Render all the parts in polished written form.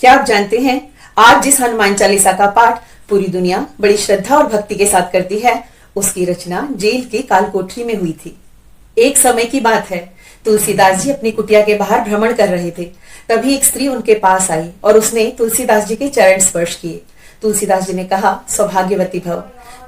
क्या आप जानते हैं आज जिस हनुमान चालीसा का पाठ पूरी दुनिया बड़ी श्रद्धा और भक्ति के साथ करती है, उसकी रचना जेल की काल कोठरी में हुई थी। एक समय की बात है, तुलसीदास जी अपनी कुटिया के बाहर भ्रमण कर रहे थे। तभी एक स्त्री उनके पास आई और उसने तुलसीदास जी के चरण स्पर्श किए। तुलसीदास जी ने कहा, सौभाग्यवती भव।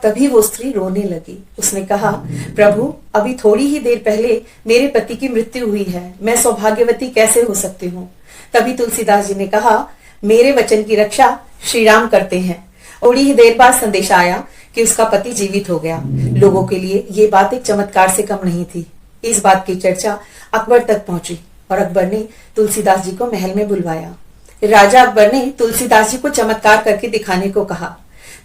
तभी वो स्त्री रोने लगी। उसने कहा, प्रभु, अभी थोड़ी ही देर पहले मेरे पति की मृत्यु हुई है, मैं सौभाग्यवती कैसे हो सकती हूँ। तभी तुलसीदास जी ने कहा, मेरे वचन की रक्षा श्री राम करते हैं। थोड़ी ही देर बाद संदेश आया कि उसका पति जीवित हो गया। लोगों के लिए ये बात एक चमत्कार से कम नहीं थी। इस बात की चर्चा अकबर तक पहुंची और अकबर ने तुलसीदास जी को महल में बुलवाया। राजा अकबर ने तुलसीदास जी को चमत्कार करके दिखाने को कहा।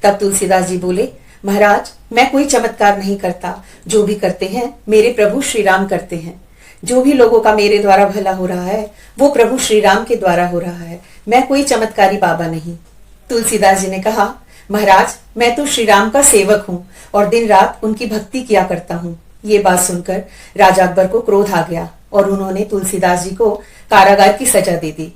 तब तुलसीदास जी बोले, महाराज, मैं कोई चमत्कार नहीं करता, जो भी करते हैं मेरे प्रभु श्री राम करते हैं। जो भी लोगों का मेरे द्वारा भला हो रहा है वो प्रभु श्री राम के द्वारा हो रहा है, मैं कोई चमत्कारी बाबा नहीं। तुलसीदास जी ने कहा, महाराज, मैं तो श्री राम का सेवक हूँ और दिन रात उनकी भक्ति किया करता हूँ। ये बात सुनकर राजा अकबर को क्रोध आ गया और उन्होंने तुलसीदास जी को कारागार की सजा दे दी।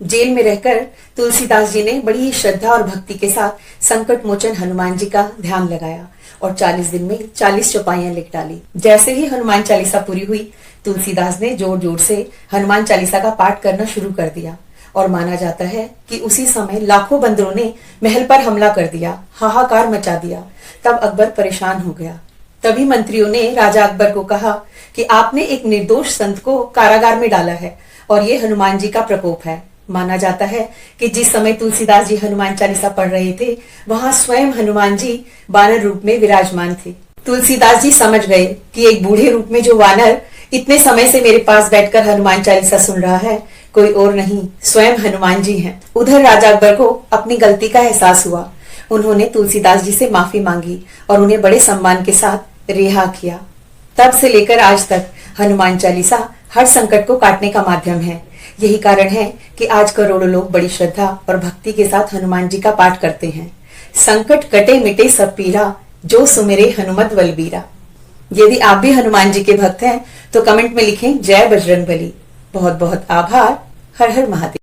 जेल में रहकर तुलसीदास जी ने बड़ी ही श्रद्धा और भक्ति के साथ संकट मोचन हनुमान जी का ध्यान लगाया और 40 दिन में 40 चौपाइयां लिख डाली। जैसे ही हनुमान चालीसा पूरी हुई, तुलसीदास ने जोर जोर से हनुमान चालीसा का पाठ करना शुरू कर दिया और माना जाता है कि उसी समय लाखों बंदरों ने महल पर हमला कर दिया, हाहाकार मचा दिया। तब अकबर परेशान हो गया। तभी मंत्रियों ने राजा अकबर को कहा कि आपने एक निर्दोष संत को कारागार में डाला है और ये हनुमान जी का प्रकोप है। माना जाता है कि जिस समय तुलसीदास जी हनुमान चालीसा पढ़ रहे थे, वहां स्वयं हनुमान जी वानर रूप में विराजमान थे। तुलसीदास जी समझ गए कि एक बूढ़े रूप में जो वानर इतने समय से मेरे पास बैठकर हनुमान चालीसा सुन रहा है, कोई और नहीं, स्वयं हनुमान जी हैं। उधर राजा अकबर को अपनी गलती का एहसास हुआ। उन्होंने तुलसीदास जी से माफी मांगी और उन्हें बड़े सम्मान के साथ रिहा किया। तब से लेकर आज तक हनुमान चालीसा हर संकट को काटने का माध्यम है। यही कारण है कि आज करोड़ों लोग बड़ी श्रद्धा और भक्ति के साथ हनुमान जी का पाठ करते हैं। संकट कटे मिटे सब पीरा, जो सुमिरे हनुमत बलबीरा। यदि आप भी हनुमान जी के भक्त हैं तो कमेंट में लिखें, जय बजरंगबली। बहुत बहुत आभार। हर हर महादेव।